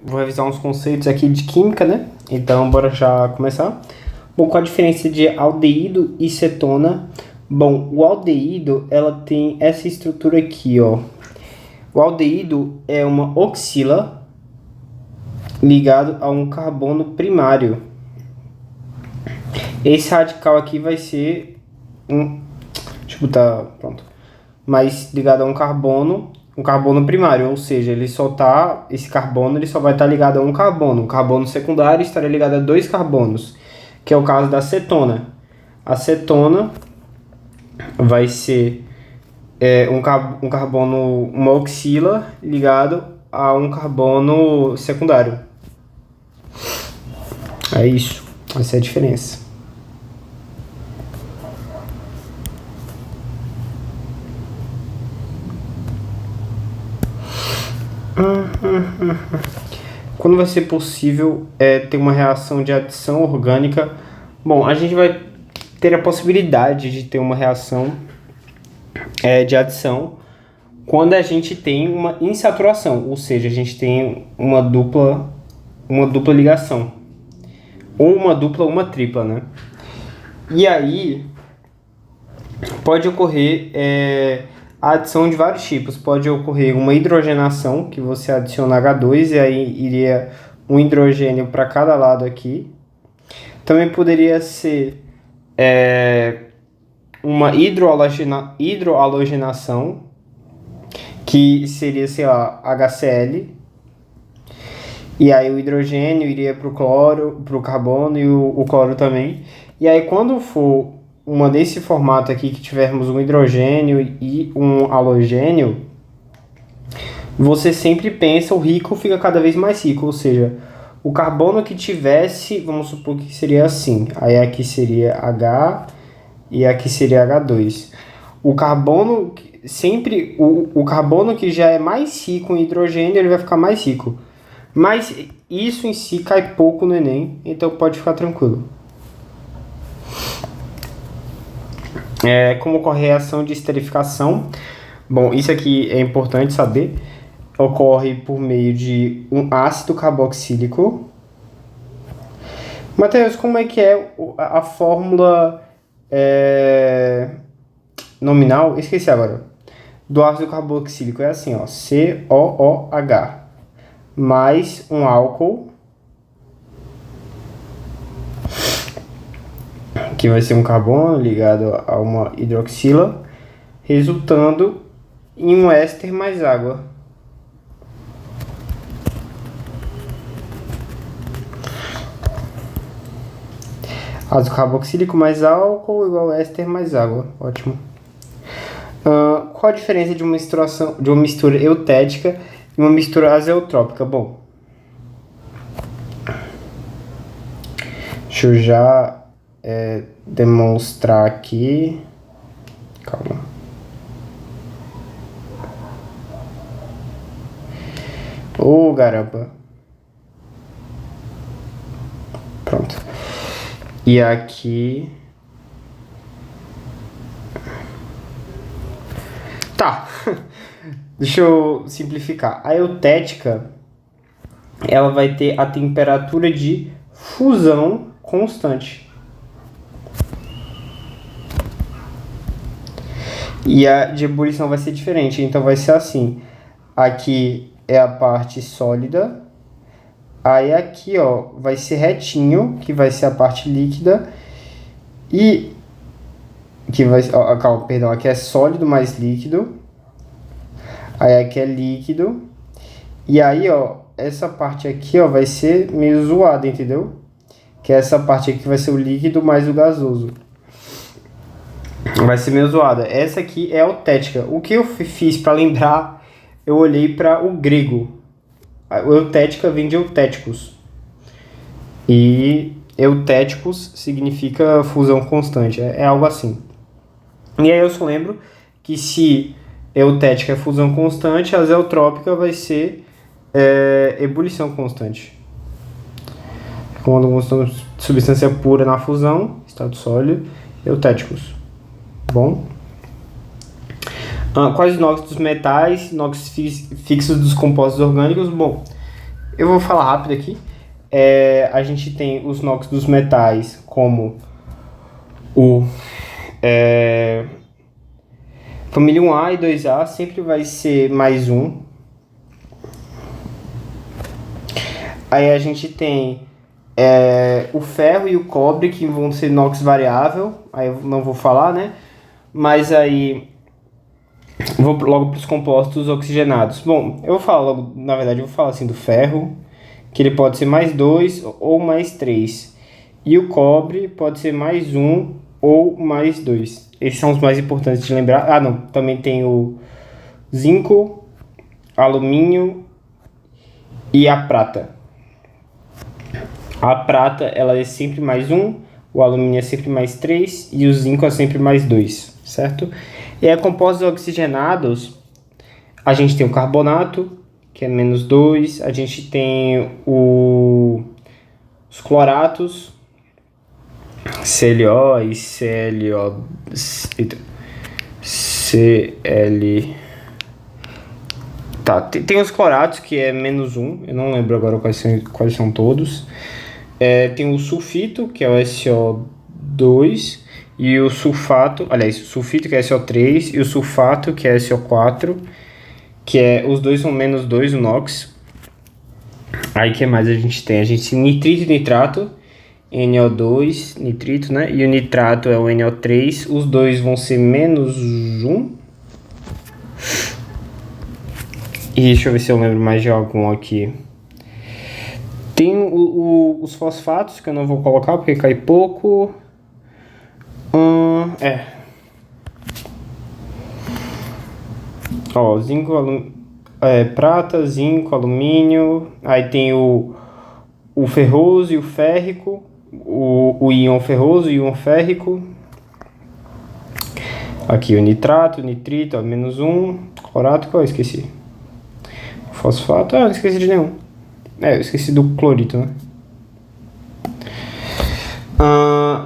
Vou revisar uns conceitos aqui de química, né? Então, bora já começar. Bom, qual a diferença de aldeído e cetona? Bom, o aldeído, ela tem essa estrutura aqui, ó. O aldeído é uma oxila ligado a um carbono primário. Esse radical aqui vai ser deixa eu botar, pronto. Mas ligado a um carbono primário, ou seja, esse carbono ele só vai estar ligado a um carbono. O carbono secundário estaria ligado a dois carbonos, que é o caso da cetona. A cetona vai ser um carbono, uma oxila ligado a um carbono secundário. É isso, essa é a diferença. Quando vai ser possível ter uma reação de adição orgânica? Bom, a gente vai ter a possibilidade de ter uma reação de adição quando a gente tem uma insaturação, ou seja, a gente tem uma dupla ligação, ou uma dupla ou uma tripla, né? E aí pode ocorrer a adição de vários tipos. Pode ocorrer uma hidrogenação, que você adiciona H2 e aí iria um hidrogênio para cada lado aqui. Também poderia ser uma hidroalogenação, que seria, sei lá, HCl. E aí o hidrogênio iria para o cloro, para o carbono e o cloro também. E aí quando for uma desse formato aqui, que tivermos um hidrogênio e um halogênio, você sempre pensa, o rico fica cada vez mais rico, ou seja, o carbono que tivesse, vamos supor que seria assim, aí aqui seria H e aqui seria H2. O carbono, sempre, o carbono que já é mais rico em hidrogênio, ele vai ficar mais rico. Mas isso em si cai pouco no Enem, então pode ficar tranquilo. Como ocorre a reação de esterificação? Bom, isso aqui é importante saber. Ocorre por meio de um ácido carboxílico. Matheus, como é que é a fórmula nominal? Esqueci agora. Do ácido carboxílico é assim, ó, COOH mais um álcool, que vai ser um carbono ligado a uma hidroxila, resultando em um éster mais água. Ácido carboxílico mais álcool igual éster mais água. Ótimo. Qual a diferença de uma mistura eutética e uma mistura azeotrópica? Bom, deixa eu já demonstrar aqui. Calma. Garapa. Pronto. E aqui. Tá. Deixa eu simplificar. A eutética, ela vai ter a temperatura de fusão constante. E a de ebulição vai ser diferente, então vai ser assim. Aqui é a parte sólida. Aí aqui, ó, vai ser retinho, que vai ser a parte líquida. E que vai, ó, calma, perdão, aqui é sólido mais líquido. Aí aqui é líquido. E aí, ó, essa parte aqui, ó, vai ser meio zoada, entendeu? Que é essa parte aqui que vai ser o líquido mais o gasoso. Vai ser meio zoada. Essa aqui é eutética. O que eu fiz para lembrar, eu olhei para o grego. O eutética vem de eutéticos. E eutéticos significa fusão constante. É algo assim. E aí eu só lembro que se eutética é fusão constante, a azeotrópica vai ser ebulição constante. Quando uma substância pura na fusão, estado sólido, eutéticos. Bom. Quais os NOx dos metais, NOx fixos dos compostos orgânicos? Bom, eu vou falar rápido aqui. A gente tem os NOx dos metais, como o família 1A e 2A, sempre vai ser mais um. Aí a gente tem o ferro e o cobre, que vão ser NOx variável, aí eu não vou falar, né? Mas aí vou logo para os compostos oxigenados. Bom, eu vou falar logo, na verdade eu vou falar assim do ferro, que ele pode ser mais 2 ou mais 3. E o cobre pode ser mais 1 ou mais 2. Esses são os mais importantes de lembrar. Ah, não, também tem o zinco, alumínio e a prata. A prata, ela é sempre mais 1, o alumínio é sempre mais 3 e o zinco é sempre mais 2, certo? E aí, compostos oxigenados, a gente tem o carbonato, que é menos 2, a gente tem os cloratos, ClO e Cl. Tá, tem os cloratos, que é menos 1, eu não lembro agora quais são todos. Tem o sulfito, que é o SO2, e o sulfato, aliás, o sulfito, que é SO3, e o sulfato, que é SO4, os dois são menos 2, o NOx. Aí, o que mais a gente tem? A gente tem nitrito e nitrato, NO2, nitrito, né? E o nitrato é o NO3, os dois vão ser menos 1. E deixa eu ver se eu lembro mais de algum aqui. Tem os fosfatos, que eu não vou colocar porque cai pouco. Ó, zinco, prata, zinco, alumínio. Aí tem o ferroso e o férrico. O íon ferroso e o íon férrico. Aqui o nitrato, o nitrito, ó, menos 1. Clorato, qual eu esqueci? Fosfato, não esqueci de nenhum. Eu esqueci do clorito, né?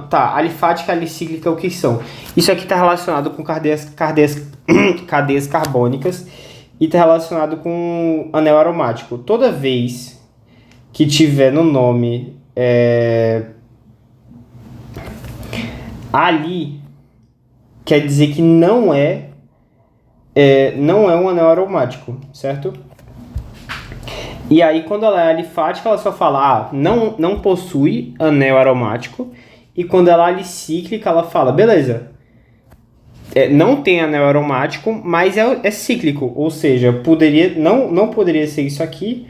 Tá, alifática e alicíclica, o que são? Isso aqui está relacionado com cadeias carbônicas e está relacionado com anel aromático. Toda vez que tiver no nome ali, quer dizer que não é um anel aromático, certo? E aí, quando ela é alifática, ela só fala, não possui anel aromático. E quando ela é alicíclica, ela fala, beleza, não tem anel aromático, mas é cíclico. Ou seja, não poderia ser isso aqui,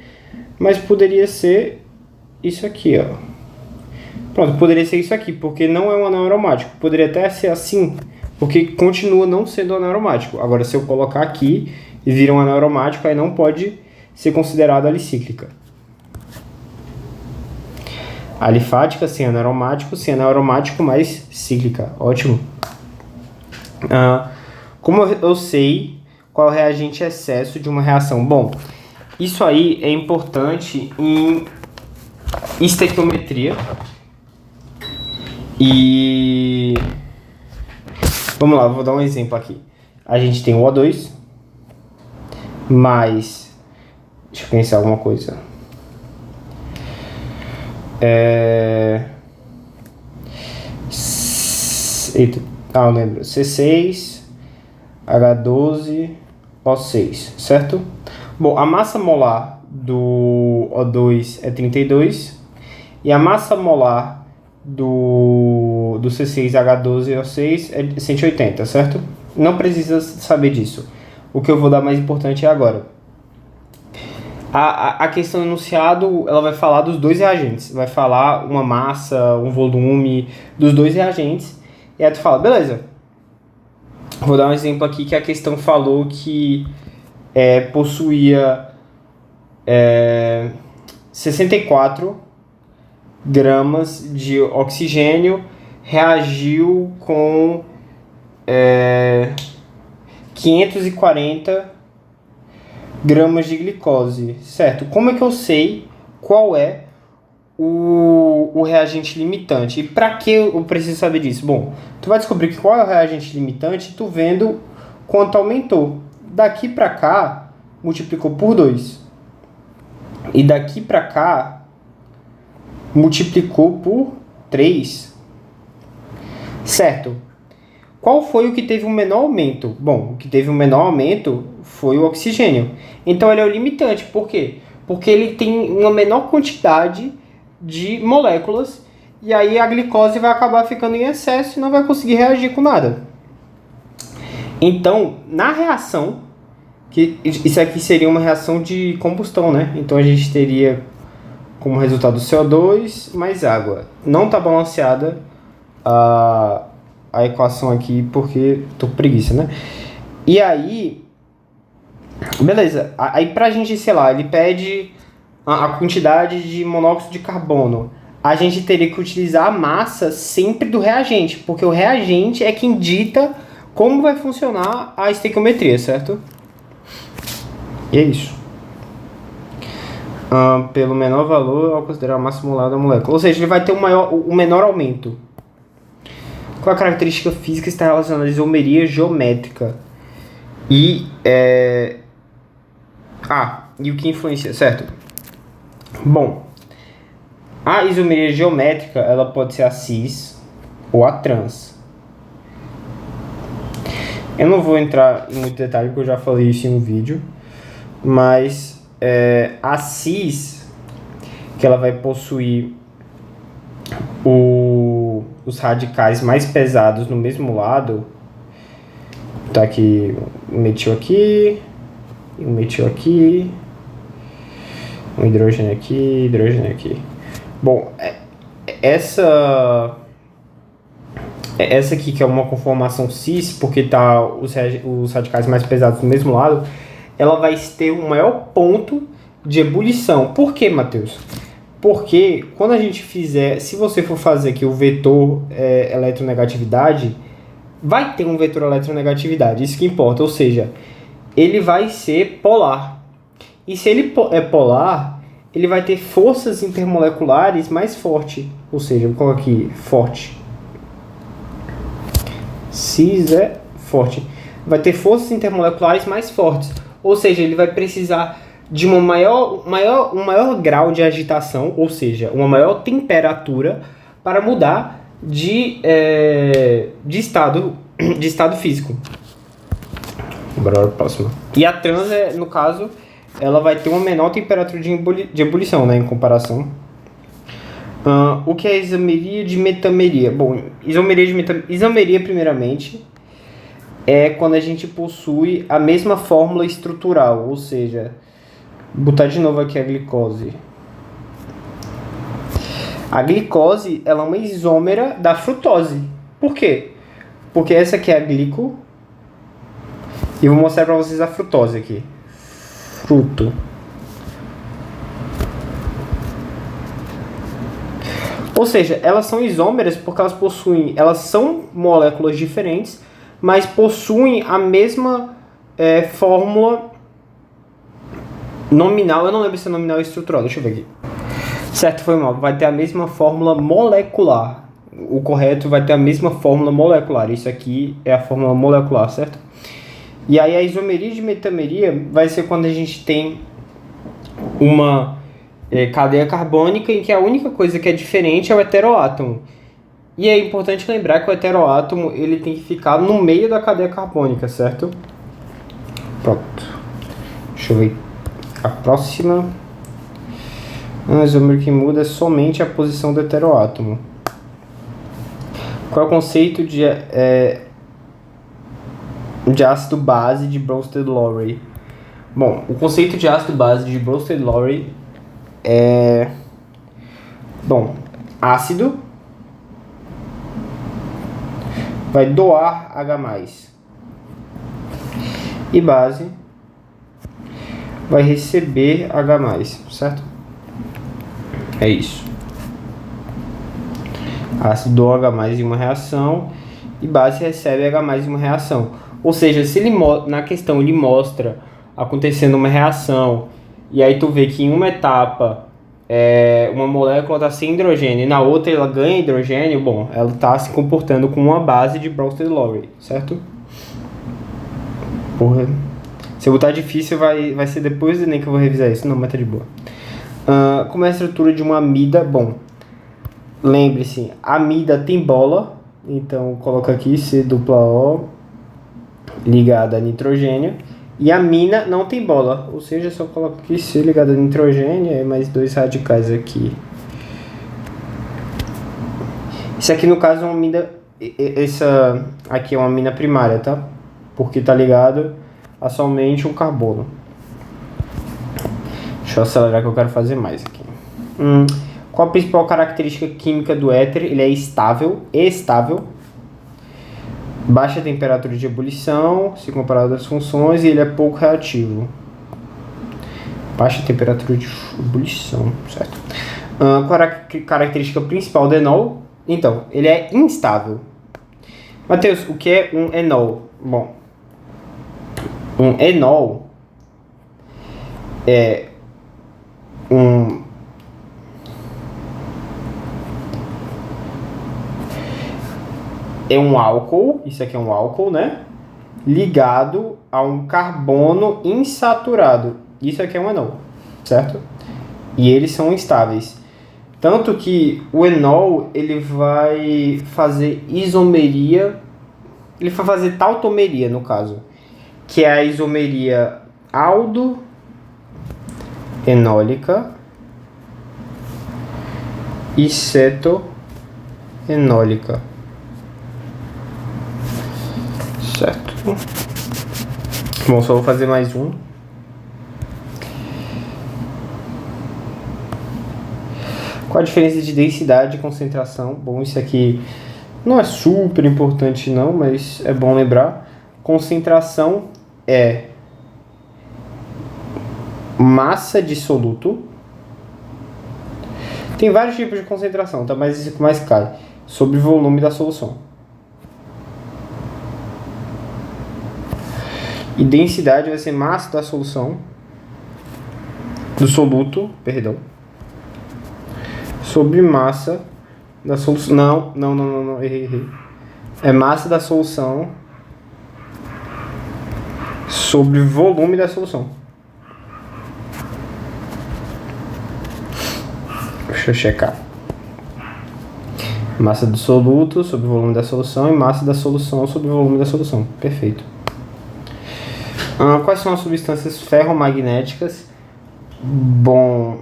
mas poderia ser isso aqui, ó. Pronto, poderia ser isso aqui, porque não é um anel aromático. Poderia até ser assim, porque continua não sendo anel aromático. Agora, se eu colocar aqui e vira um anel aromático, aí não pode ser considerado alicíclica. Alifática, sem anel aromático, mais cíclica. Ótimo. Como eu sei qual é o reagente excesso de uma reação? Bom, isso aí é importante em estequiometria. E vamos lá, vou dar um exemplo aqui. A gente tem o O2 mais... Deixa eu pensar alguma coisa. Eu lembro. C6, H12, O6, certo? Bom, a massa molar do O2 é 32 e a massa molar do C6H12O6 é 180, certo? Não precisa saber disso. O que eu vou dar mais importante é agora. A questão enunciado, ela vai falar dos dois reagentes. Vai falar uma massa, um volume dos dois reagentes. E aí tu fala, beleza. Vou dar um exemplo aqui que a questão falou que possuía 64 gramas de oxigênio, reagiu com 540 gramas de glicose, certo? Como é que eu sei qual é o reagente limitante? E para que eu preciso saber disso? Bom, tu vai descobrir qual é o reagente limitante tu vendo quanto aumentou. Daqui para cá, multiplicou por 2. E daqui para cá, multiplicou por 3. Certo. Qual foi o que teve um menor aumento? Bom, o que teve um menor aumento foi o oxigênio. Então ele é o limitante. Por quê? Porque ele tem uma menor quantidade de moléculas e aí a glicose vai acabar ficando em excesso e não vai conseguir reagir com nada. Então, na reação, que isso aqui seria uma reação de combustão, né? Então a gente teria como resultado CO2 mais água. Não está balanceada a equação aqui porque tô com preguiça, né? E aí, beleza. Aí pra gente, sei lá, ele pede a quantidade de monóxido de carbono. A gente teria que utilizar a massa sempre do reagente, porque o reagente é quem dita como vai funcionar a estequiometria, certo? E é isso. Pelo menor valor, ao considerar a massa molar da molécula. Ou seja, ele vai ter o menor aumento. Qual a característica física está relacionada à isomeria geométrica? E o que influencia, certo? Bom, a isomeria geométrica, ela pode ser a cis ou a trans. Eu não vou entrar em muito detalhe, porque eu já falei isso em um vídeo, mas a cis, que ela vai possuir os radicais mais pesados no mesmo lado, tá aqui um metil aqui, um metil aqui, um hidrogênio aqui, hidrogênio aqui. Bom, essa aqui que é uma conformação cis, porque tá os radicais mais pesados do mesmo lado, ela vai ter um maior ponto de ebulição. Por quê, Matheus? Porque quando a gente fizer, se você for fazer aqui o vetor eletronegatividade, vai ter um vetor eletronegatividade, isso que importa, ou seja, ele vai ser polar. E se ele é polar, ele vai ter forças intermoleculares mais fortes, ou seja, vou colocar aqui, forte. Cis é forte. Vai ter forças intermoleculares mais fortes, ou seja, ele vai precisar de um maior grau de agitação, ou seja, uma maior temperatura para mudar de estado físico. Bora para a próxima. E a trans, no caso, ela vai ter uma menor temperatura de ebulição, né, em comparação. O que é isomeria de metameria? Bom, isomeria, primeiramente, é quando a gente possui a mesma fórmula estrutural, ou seja, vou botar de novo aqui a glicose. A glicose, ela é uma isômera da frutose. Por quê? Porque essa aqui é a glico. E vou mostrar para vocês a frutose aqui. Fruto. Ou seja, elas são isômeras porque elas são moléculas diferentes, mas possuem a mesma fórmula nominal. Eu não lembro se é nominal ou estrutural, deixa eu ver aqui. Certo, foi mal. Vai ter a mesma fórmula molecular. O correto vai ter a mesma fórmula molecular. Isso aqui é a fórmula molecular, certo? E aí a isomeria de metameria vai ser quando a gente tem uma cadeia carbônica em que a única coisa que é diferente é o heteroátomo. E é importante lembrar que o heteroátomo ele tem que ficar no meio da cadeia carbônica, certo? Pronto. Deixa eu ver a próxima. A isômero que muda é somente a posição do heteroátomo. Qual é o conceito de ácido base de Bronsted-Lowry? Bom, o conceito de ácido base de Bronsted-Lowry é... Bom, ácido vai doar H+. E base vai receber H+, certo? É isso. Ácido doa H+ em uma reação e base recebe H+ em uma reação. Ou seja, se ele na questão ele mostra acontecendo uma reação e aí tu vê que em uma etapa uma molécula está sem hidrogênio e na outra ela ganha hidrogênio, bom, ela está se comportando com uma base de Bronsted-Lowry, certo? Porra. Se eu botar difícil vai ser depois do Enem que eu vou revisar isso, não, mas tá de boa. Como é a estrutura de uma amida? Bom, lembre-se, a amida tem bola, então coloca aqui C-O ligada a nitrogênio. E a amina não tem bola, ou seja, só coloco aqui C ligada a nitrogênio e mais 2 radicais aqui. Isso aqui no caso é uma amina, essa aqui é uma amina primária, tá? Porque tá ligado a somente um carbono. Deixa eu acelerar que eu quero fazer mais aqui. Qual a principal característica química do éter? Ele é estável, baixa temperatura de ebulição, se comparado às funções, e ele é pouco reativo. Baixa temperatura de ebulição, certo? Qual a característica principal do enol? Então, ele é instável. Matheus, o que é um enol? Bom, um enol é um álcool, isso aqui é um álcool, né? Ligado a um carbono insaturado. Isso aqui é um enol, certo? E eles são instáveis. Tanto que o enol, ele vai fazer isomeria, ele vai fazer tautomeria, no caso, que é a isomeria aldo-enólica e ceto-enólica. Certo. Bom, só vou fazer mais um. Qual a diferença de densidade e concentração? Bom, isso aqui não é super importante não, mas é bom lembrar. Concentração é massa de soluto. Tem vários tipos de concentração, tá? Mas esse que mais cai sobre o volume da solução. E densidade vai ser massa da solução, do soluto, perdão, sobre massa da solução. Não, errei. É massa da solução sobre volume da solução. Deixa eu checar. Massa do soluto sobre volume da solução e massa da solução sobre volume da solução. Perfeito. Quais são as substâncias ferromagnéticas? Bom,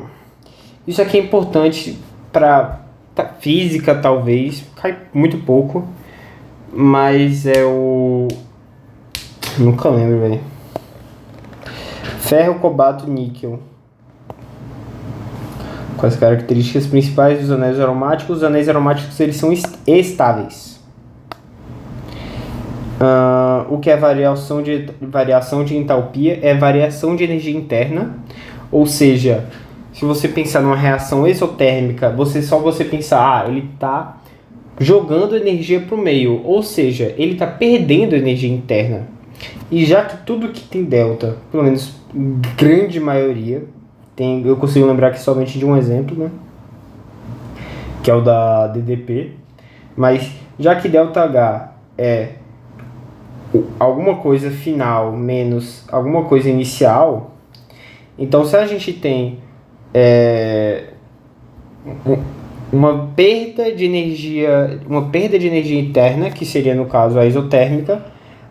isso aqui é importante para física, talvez, cai muito pouco, mas é o... nunca lembro, velho. Ferro, cobalto, níquel. Quais as características principais dos anéis aromáticos? Os anéis aromáticos, eles são estáveis. O que é variação de entalpia? É variação de energia interna, ou seja, se você pensar numa reação exotérmica, você pensar, ele está jogando energia para o meio, ou seja, ele está perdendo energia interna. E já que tudo que tem delta, pelo menos grande maioria, eu consigo lembrar aqui somente de um exemplo, né? Que é o da DDP, mas já que ΔH é alguma coisa final menos alguma coisa inicial, então se a gente tem uma perda de energia interna, que seria no caso a isotérmica,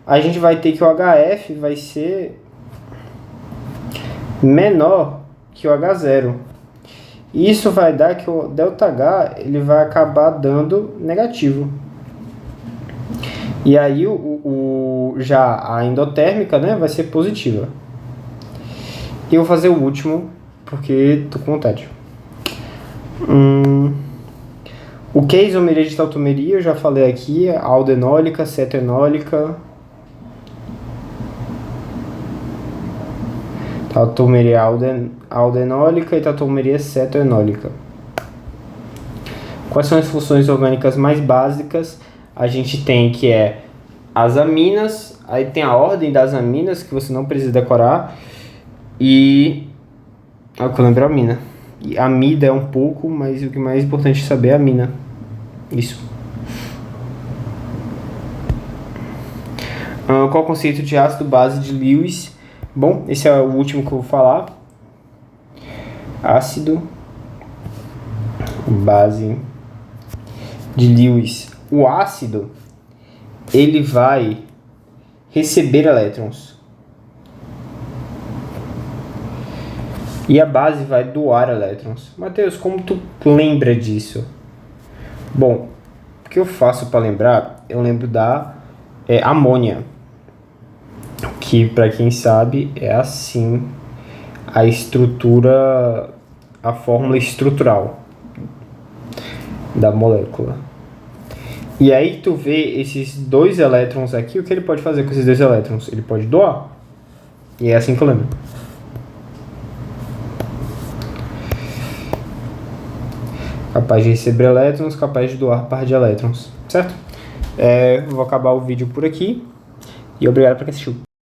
a gente vai ter que o HF vai ser menor que o H0. Isso vai dar que o ΔH ele vai acabar dando negativo. E aí já a endotérmica, né, vai ser positiva. E eu vou fazer o último, porque tô com vontade. O que é isomeria de tautomeria? Eu já falei aqui, aldenólica, cetoenólica. Tautomeria aldenólica e tautomeria cetoenólica. Quais são as funções orgânicas mais básicas? A gente tem que é as aminas, aí tem a ordem das aminas, que você não precisa decorar, e eu lembro a amina. E a amida é um pouco, mas o que é mais importante saber é a amina. Isso. Qual o conceito de ácido base de Lewis? Bom, esse é o último que eu vou falar. Ácido, base de Lewis. O ácido, ele vai receber elétrons. E a base vai doar elétrons. Matheus, como tu lembra disso? Bom, o que eu faço para lembrar? Eu lembro da amônia, que para quem sabe é assim a estrutura, a fórmula estrutural da molécula. E aí tu vê esses 2 elétrons aqui, o que ele pode fazer com esses 2 elétrons? Ele pode doar. E é assim que eu lembro. Capaz de receber elétrons, capaz de doar par de elétrons, certo? Vou acabar o vídeo por aqui e obrigado por quem assistiu.